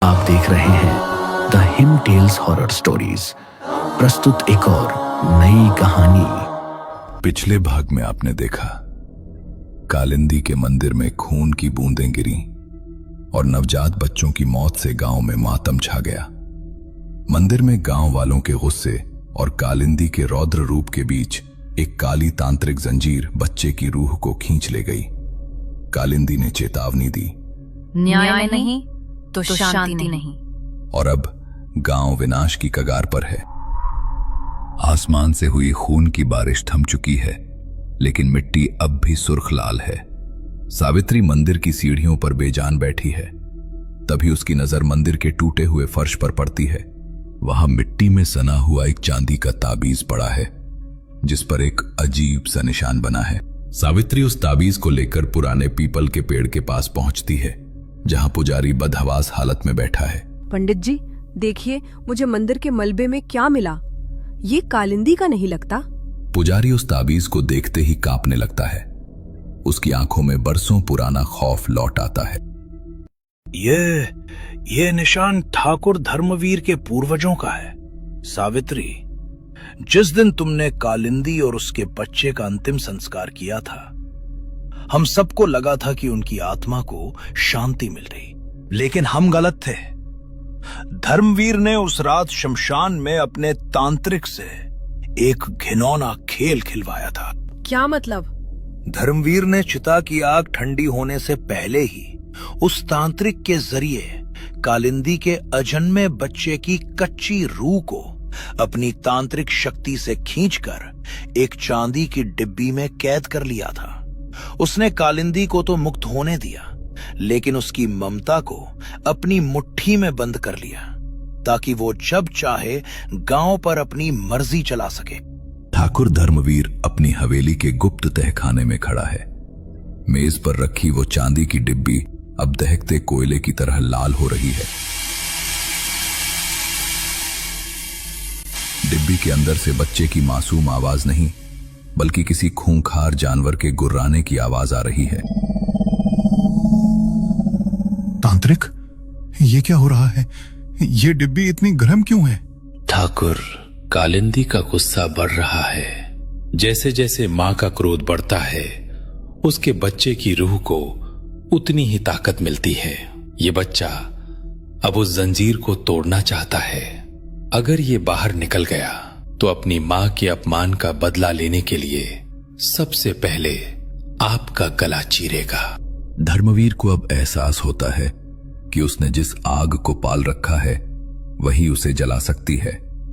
आप देख रहे हैं the him tales horror stories. प्रस्तुत एक और नई कहानी। पिछले भाग में आपने देखा कालिंदी के मंदिर में खून की बूंदें गिरी और नवजात बच्चों की मौत से गांव में मातम छा गया। मंदिर में गांव वालों के गुस्से और कालिंदी के रौद्र रूप के बीच एक काली तांत्रिक जंजीर बच्चे की रूह को खींच ले गई। कालिंदी ने चेतावनी दी, न्याय नहीं तो शांति नहीं। और अब गांव विनाश की कगार पर है। आसमान से हुई खून की बारिश थम चुकी है, लेकिन मिट्टी अब भी सुर्ख लाल है। सावित्री मंदिर की सीढ़ियों पर बेजान बैठी है। तभी उसकी नजर मंदिर के टूटे हुए फर्श पर पड़ती है। वहां मिट्टी में सना हुआ एक चांदी का ताबीज पड़ा है, जिस पर एक अजीब सा निशान बना है। सावित्री उस ताबीज को लेकर पुराने पीपल के पेड़ के पास पहुंचती है, जहां पुजारी बदहवास हालत में बैठा है। पंडित जी, देखिए मुझे मंदिर के मलबे में क्या मिला। ये कालिंदी का नहीं लगता। पुजारी उस ताबीज को देखते ही कांपने लगता है। उसकी आंखों में बरसों पुराना खौफ लौट आता है। ये निशान ठाकुर धर्मवीर के पूर्वजों का है। सावित्री, जिस दिन तुमने कालिंदी और उसके बच्चे का अंतिम संस्कार किया था, हम सबको लगा था कि उनकी आत्मा को शांति मिल रही, लेकिन हम गलत थे। धर्मवीर ने उस रात शमशान में अपने तांत्रिक से एक घिनौना खेल खिलवाया था। क्या मतलब? धर्मवीर ने चिता की आग ठंडी होने से पहले ही उस तांत्रिक के जरिए कालिंदी के अजन्मे बच्चे की कच्ची रूह को अपनी तांत्रिक शक्ति से खींचकर एक चांदी की डिब्बी में कैद कर लिया था। उसने कालिंदी को तो मुक्त होने दिया, लेकिन उसकी ममता को अपनी मुट्ठी में बंद कर लिया, ताकि वो जब चाहे गांव पर अपनी मर्जी चला सके। ठाकुर धर्मवीर अपनी हवेली के गुप्त तहखाने में खड़ा है। मेज पर रखी वो चांदी की डिब्बी अब दहकते कोयले की तरह लाल हो रही है। डिब्बी के अंदर से बच्चे की मासूम आवाज नहीं, बल्कि किसी खूंखार जानवर के गुर्राने की आवाज आ रही है। तांत्रिक, ये क्या हो रहा है? ये डिब्बी इतनी गर्म क्यों है? ठाकुर, कालिंदी का गुस्सा बढ़ रहा है। जैसे जैसे मां का क्रोध बढ़ता है, उसके बच्चे की रूह को उतनी ही ताकत मिलती है। ये बच्चा अब उस जंजीर को तोड़ना चाहता है। अगर ये बाहर निकल गया तो अपनी मां के अपमान का बदला लेने के लिए सबसे पहले आपका गला चीरेगा। धर्मवीर को अब एहसास होता है कि उसने जिस आग को पाल रखा है वही उसे जला सकती है।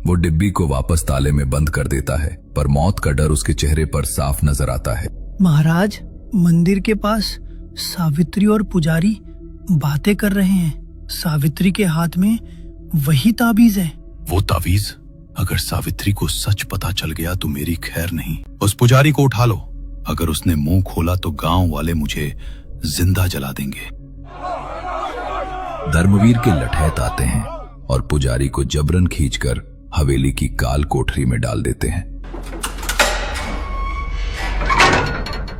वो डिब्बी को वापस ताले में बंद कर देता है, पर मौत का डर उसके चेहरे पर साफ नजर आता है। महाराज, मंदिर के पास सावित्री और पुजारी बातें कर रहे हैं। सावित्री के हाथ में वही ताबीज है। वो ताबीज? अगर सावित्री को सच पता चल गया तो मेरी खैर नहीं। उस पुजारी को उठा लो। अगर उसने मुंह खोला तो गांव वाले मुझे जिंदा जला देंगे। धर्मवीर के लठैत आते हैं और पुजारी को जबरन खींचकर हवेली की काल कोठरी में डाल देते हैं।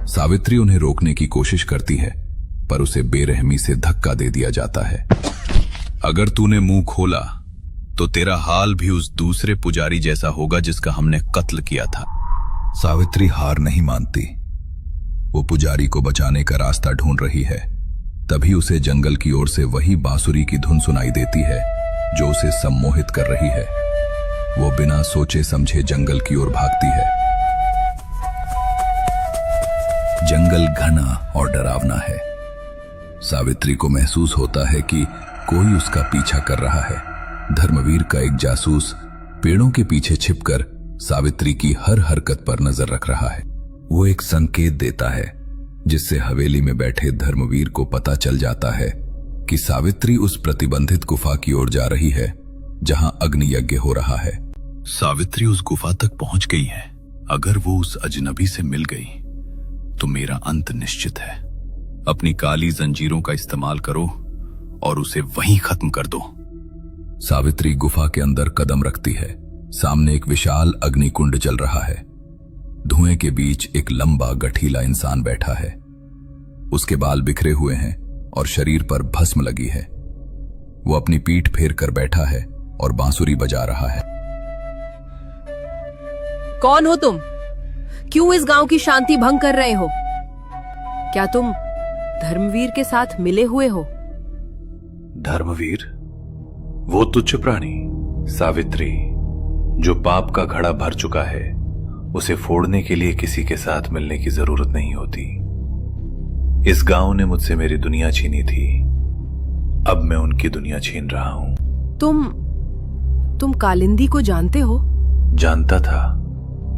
सावित्री उन्हें रोकने की कोशिश करती है, पर उसे बेरहमी से धक्का दे दिया जाता है। अगर तूने मुंह खोला तो तेरा हाल भी उस दूसरे पुजारी जैसा होगा जिसका हमने कत्ल किया था। सावित्री हार नहीं मानती। वो पुजारी को बचाने का रास्ता ढूंढ रही है। तभी उसे जंगल की ओर से वही बांसुरी की धुन सुनाई देती है जो उसे सम्मोहित कर रही है। वो बिना सोचे समझे जंगल की ओर भागती है। जंगल घना और डरावना है। सावित्री को महसूस होता है कि कोई उसका पीछा कर रहा है। धर्मवीर का एक जासूस पेड़ों के पीछे छिपकर सावित्री की हर हरकत पर नजर रख रहा है। वो एक संकेत देता है, जिससे हवेली में बैठे धर्मवीर को पता चल जाता है कि सावित्री उस प्रतिबंधित गुफा की ओर जा रही है जहां अग्नि यज्ञ हो रहा है। सावित्री उस गुफा तक पहुंच गई है। अगर वो उस अजनबी से मिल गई तो मेरा अंत निश्चित है। अपनी काली जंजीरों का इस्तेमाल करो और उसे वहीं खत्म कर दो। सावित्री गुफा के अंदर कदम रखती है। सामने एक विशाल अग्निकुंड जल रहा है। धुएं के बीच एक लंबा गठीला इंसान बैठा है। उसके बाल बिखरे हुए हैं और शरीर पर भस्म लगी है। वो अपनी पीठ फेर कर बैठा है और बांसुरी बजा रहा है। कौन हो तुम? क्यों इस गांव की शांति भंग कर रहे हो? क्या तुम धर्मवीर के साथ मिले हुए हो? धर्मवीर? वो तुच्छ प्राणी सावित्री जो पाप का घड़ा भर चुका है, उसे फोड़ने के लिए किसी के साथ मिलने की जरूरत नहीं होती। इस गांव ने मुझसे मेरी दुनिया छीनी थी, अब मैं उनकी दुनिया छीन रहा हूं। तुम कालिंदी को जानते हो? जानता था,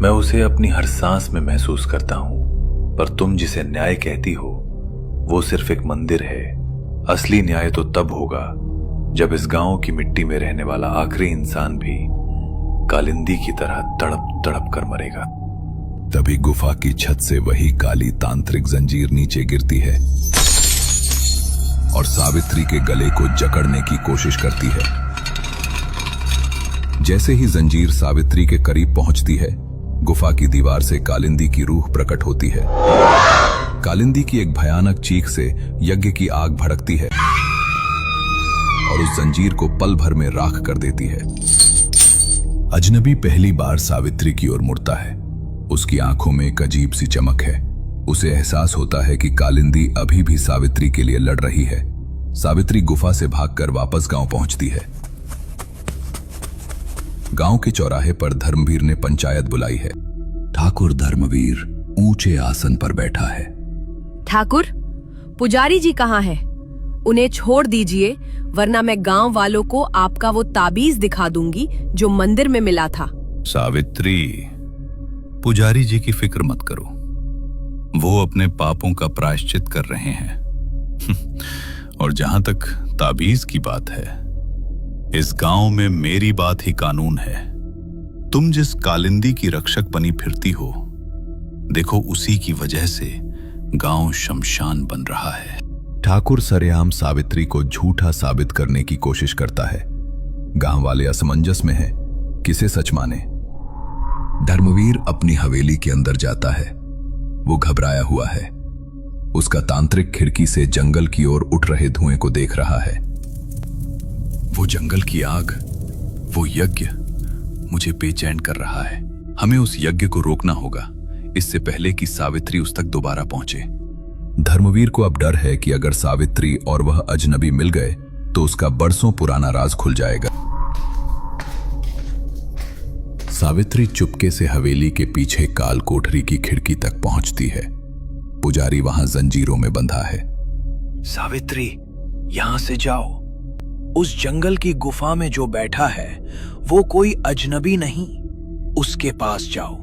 मैं उसे अपनी हर सांस में महसूस करता हूं, पर तुम जिसे न्याय कहती हो वो सिर्फ एक मंदिर है। असली न्याय तो तब होगा जब इस गांव की मिट्टी में रहने वाला आखिरी इंसान भी कालिंदी की तरह तड़प तड़प कर मरेगा। तभी गुफा की छत से वही काली तांत्रिक जंजीर नीचे गिरती है और सावित्री के गले को जकड़ने की कोशिश करती है। जैसे ही जंजीर सावित्री के करीब पहुंचती है, गुफा की दीवार से कालिंदी की रूह प्रकट होती है। कालिंदी की एक भयानक चीख से यज्ञ की आग भड़कती है और उस जंजीर को पल भर में राख कर देती है। अजनबी पहली बार सावित्री की ओर मुड़ता है। उसकी आंखों में एक अजीब सी चमक है। उसे एहसास होता है कि कालिंदी अभी भी सावित्री के लिए लड़ रही है। सावित्री गुफा से भागकर वापस गांव पहुंचती है। गांव के चौराहे पर धर्मवीर ने पंचायत बुलाई है। ठाकुर धर्मवीर ऊंचे आसन पर बैठा है। ठाकुर, पुजारी जी कहाँ है? उन्हें छोड़ दीजिए, वरना मैं गांव वालों को आपका वो ताबीज दिखा दूंगी जो मंदिर में मिला था। सावित्री, पुजारी जी की फिक्र मत करो, वो अपने पापों का प्रायश्चित कर रहे हैं। और जहां तक ताबीज की बात है, इस गांव में मेरी बात ही कानून है। तुम जिस कालिंदी की रक्षक बनी फिरती हो, देखो उसी की वजह से गांव शमशान बन रहा है। ठाकुर सरेआम सावित्री को झूठा साबित करने की कोशिश करता है। गांव वाले असमंजस में हैं, किसे सच माने। धर्मवीर अपनी हवेली के अंदर जाता है। वो घबराया हुआ है। उसका तांत्रिक खिड़की से जंगल की ओर उठ रहे धुएं को देख रहा है। वो जंगल की आग, वो यज्ञ मुझे बेचैन कर रहा है। हमें उस यज्ञ को रोकना होगा, इससे पहले कि सावित्री उस तक दोबारा पहुंचे। धर्मवीर को अब डर है कि अगर सावित्री और वह अजनबी मिल गए तो उसका बरसों पुराना राज खुल जाएगा। सावित्री चुपके से हवेली के पीछे काल कोठरी की खिड़की तक पहुंचती है। पुजारी वहां जंजीरों में बंधा है। सावित्री, यहां से जाओ। उस जंगल की गुफा में जो बैठा है वो कोई अजनबी नहीं, उसके पास जाओ।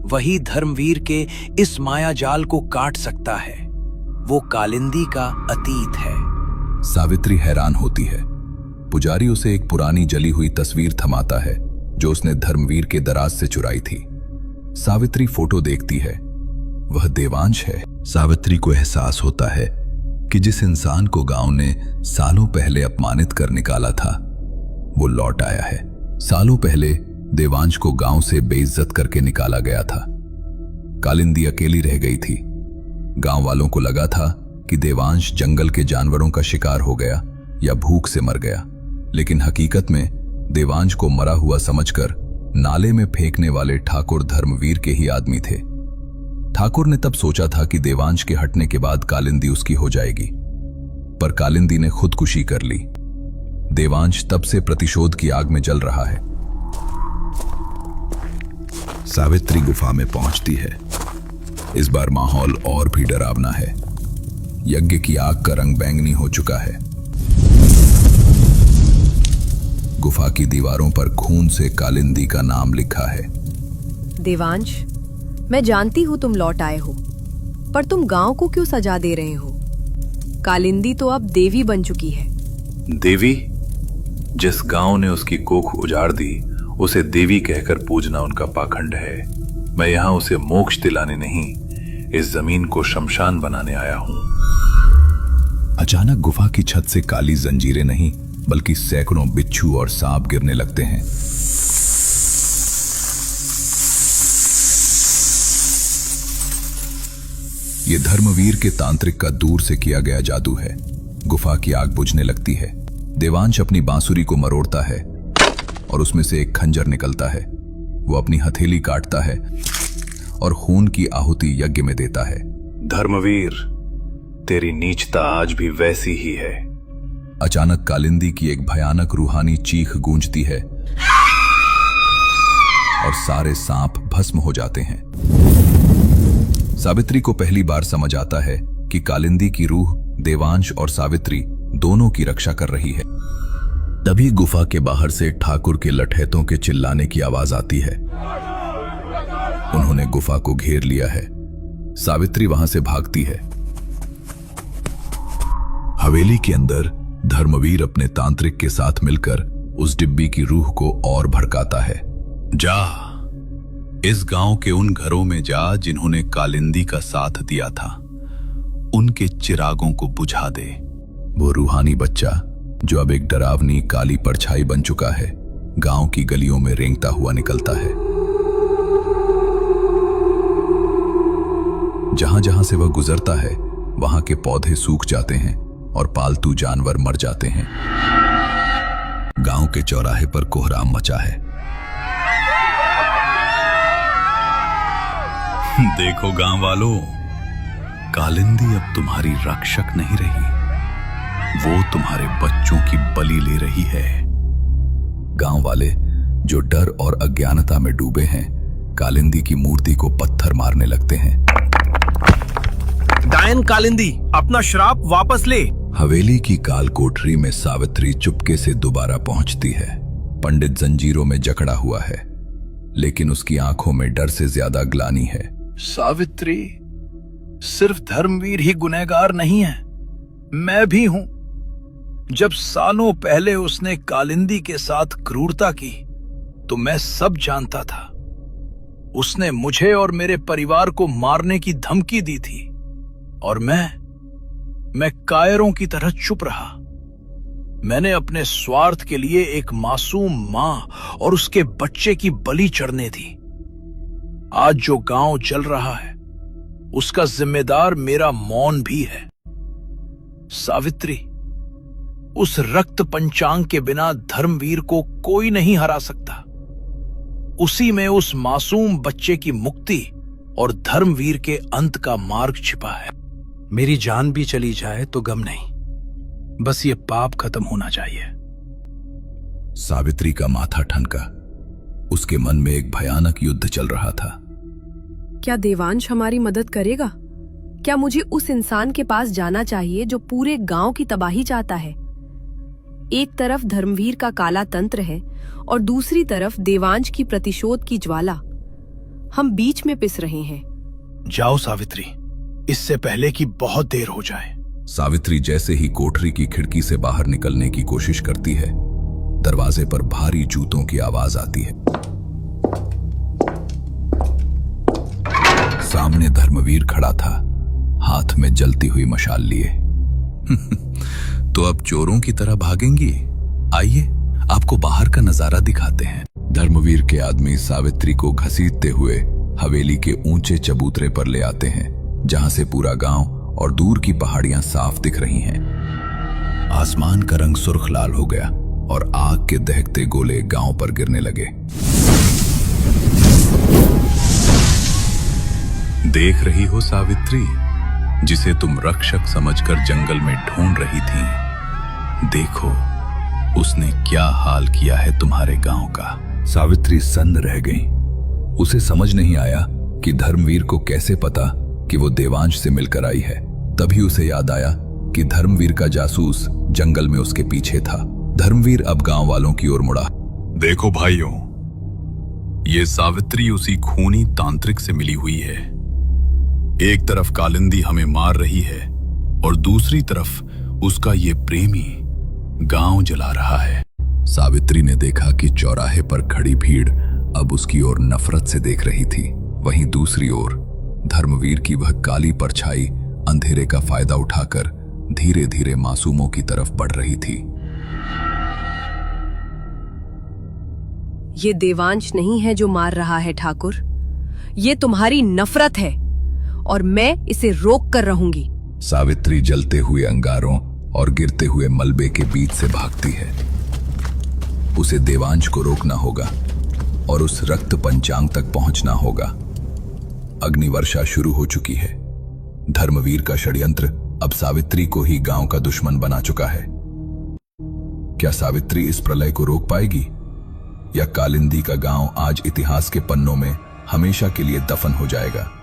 वही धर्मवीर के इस माया जाल को काट सकता है। वो कालिंदी का अतीत है। सावित्री हैरान होती है। पुजारी उसे एक पुरानी जली हुई तस्वीर थमाता है जो उसने धर्मवीर के दराज से चुराई थी। सावित्री फोटो देखती है। वह देवांश है। सावित्री को एहसास होता है कि जिस इंसान को गांव ने सालों पहले अपमानित कर निकाला था, वो लौट आया है। सालों पहले देवांश को गांव से बेइज्जत करके निकाला गया था। कालिंदी अकेली रह गई थी। गांव वालों को लगा था कि देवांश जंगल के जानवरों का शिकार हो गया या भूख से मर गया, लेकिन हकीकत में देवांश को मरा हुआ समझकर नाले में फेंकने वाले ठाकुर धर्मवीर के ही आदमी थे। ठाकुर ने तब सोचा था कि देवांश के हटने के बाद कालिंदी उसकी हो जाएगी, पर कालिंदी ने खुदकुशी कर ली। देवांश तब से प्रतिशोध की आग में जल रहा है। सावित्री गुफा में पहुंचती है। इस बार माहौल और भी डरावना है। यज्ञ की आग का रंग बैंगनी हो चुका है। गुफा की दीवारों पर खून से कालिंदी का नाम लिखा है। देवांश, मैं जानती हूँ तुम लौट आए हो, पर तुम गांव को क्यों सजा दे रहे हो? कालिंदी तो अब देवी बन चुकी है। देवी? जिस गांव ने उसकी कोख उजाड़ दी, उसे देवी कहकर पूजना उनका पाखंड है। मैं यहां उसे मोक्ष दिलाने नहीं, इस जमीन को शमशान बनाने आया हूं। अचानक गुफा की छत से काली जंजीरें नहीं बल्कि सैकड़ों बिच्छू और सांप गिरने लगते हैं। ये धर्मवीर के तांत्रिक का दूर से किया गया जादू है। गुफा की आग बुझने लगती है। देवांश अपनी बांसुरी को मरोड़ता है और उसमें से एक खंजर निकलता है। वो अपनी हथेली काटता है और खून की आहुति यज्ञ में देता है। धर्मवीर, तेरी नीचता आज भी वैसी ही है। अचानक कालिंदी की एक भयानक रूहानी चीख गूंजती है और सारे सांप भस्म हो जाते हैं। सावित्री को पहली बार समझ आता है कि कालिंदी की रूह देवांश और सावित्री दोनों की रक्षा कर रही है। तभी गुफा के बाहर से ठाकुर के लठैतों के चिल्लाने की आवाज आती है। उन्होंने गुफा को घेर लिया है। सावित्री वहां से भागती है। हवेली के अंदर धर्मवीर अपने तांत्रिक के साथ मिलकर उस डिब्बी की रूह को और भड़काता है। जा, इस गांव के उन घरों में जा जिन्होंने कालिंदी का साथ दिया था, उनके चिरागों को बुझा दे। वो रूहानी बच्चा जो अब एक डरावनी काली परछाई बन चुका है, गांव की गलियों में रेंगता हुआ निकलता है। जहां जहां से वह गुजरता है वहां के पौधे सूख जाते हैं और पालतू जानवर मर जाते हैं। गांव के चौराहे पर कोहराम मचा है। देखो गांव वालों, कालिंदी अब तुम्हारी रक्षक नहीं रही, वो तुम्हारे बच्चों की बलि ले रही है। गांव वाले जो डर और अज्ञानता में डूबे हैं, कालिंदी की मूर्ति को पत्थर मारने लगते हैं। डायन कालिंदी, अपना श्राप वापस ले। हवेली की काल कोठरी में सावित्री चुपके से दोबारा पहुंचती है। पंडित जंजीरों में जकड़ा हुआ है, लेकिन उसकी आंखों में डर से ज्यादा ग्लानि है। सावित्री, सिर्फ धर्मवीर ही गुनहगार नहीं है, मैं भी हूं। जब सालों पहले उसने कालिंदी के साथ क्रूरता की तो मैं सब जानता था। उसने मुझे और मेरे परिवार को मारने की धमकी दी थी और मैं कायरों की तरह चुप रहा। मैंने अपने स्वार्थ के लिए एक मासूम मां और उसके बच्चे की बलि चढ़ने दी। आज जो गांव जल रहा है उसका जिम्मेदार मेरा मौन भी है। सावित्री, उस रक्त पंचांग के बिना धर्मवीर को कोई नहीं हरा सकता। उसी में उस मासूम बच्चे की मुक्ति और धर्मवीर के अंत का मार्ग छिपा है। मेरी जान भी चली जाए तो गम नहीं, बस ये पाप खत्म होना चाहिए। सावित्री का माथा ठनका। उसके मन में एक भयानक युद्ध चल रहा था। क्या देवांश हमारी मदद करेगा? क्या मुझे उस इंसान के पास जाना चाहिए जो पूरे गांव की तबाही चाहता है? एक तरफ धर्मवीर का काला तंत्र है और दूसरी तरफ देवांश की प्रतिशोध की ज्वाला। हम बीच में पिस रहे हैं। जाओ सावित्री, इससे पहले कि बहुत देर हो जाए। सावित्री जैसे ही कोठरी की खिड़की से बाहर निकलने की कोशिश करती है, दरवाजे पर भारी जूतों की आवाज आती है। सामने धर्मवीर खड़ा था, हाथ में जलती हुई मशाल लिए। तो अब चोरों की तरह भागेंगी? आइए, आपको बाहर का नजारा दिखाते हैं। धर्मवीर के आदमी सावित्री को घसीटते हुए हवेली के ऊंचे चबूतरे पर ले आते हैं, जहां से पूरा गांव और दूर की पहाड़ियां साफ दिख रही हैं। आसमान का रंग सुर्ख लाल हो गया और आग के दहकते गोले गांव पर गिरने लगे। देख रही हो सावित्री, जिसे तुम रक्षक समझकर जंगल में ढूंढ रही थी, देखो उसने क्या हाल किया है तुम्हारे गांव का। सावित्री सन्न रह गई। उसे समझ नहीं आया कि धर्मवीर को कैसे पता कि वो देवांश से मिलकर आई है। तभी उसे याद आया कि धर्मवीर का जासूस जंगल में उसके पीछे था। धर्मवीर अब गांव वालों की ओर मुड़ा। देखो भाइयों, ये सावित्री उसी खूनी तांत्रिक से मिली हुई है। एक तरफ कालिंदी हमें मार रही है और दूसरी तरफ उसका ये प्रेमी गांव जला रहा है। सावित्री ने देखा कि चौराहे पर खड़ी भीड़ अब उसकी ओर नफरत से देख रही थी। वहीं दूसरी ओर धर्मवीर की वह काली परछाई अंधेरे का फायदा उठाकर धीरे धीरे मासूमों की तरफ बढ़ रही थी। ये देवांश नहीं है जो मार रहा है ठाकुर, ये तुम्हारी नफरत है और मैं इसे रोक कर रहूंगी। सावित्री जलते हुए अंगारों, और गिरते हुए मलबे के बीच से भागती है। उसे देवांश को रोकना होगा और उस रक्त पंचांग तक पहुंचना होगा। अग्निवर्षा शुरू हो चुकी है। धर्मवीर का षड्यंत्र अब सावित्री को ही गांव का दुश्मन बना चुका है। क्या सावित्री इस प्रलय को रोक पाएगी, या कालिंदी का गांव आज इतिहास के पन्नों में हमेशा के लिए दफन हो जाएगा?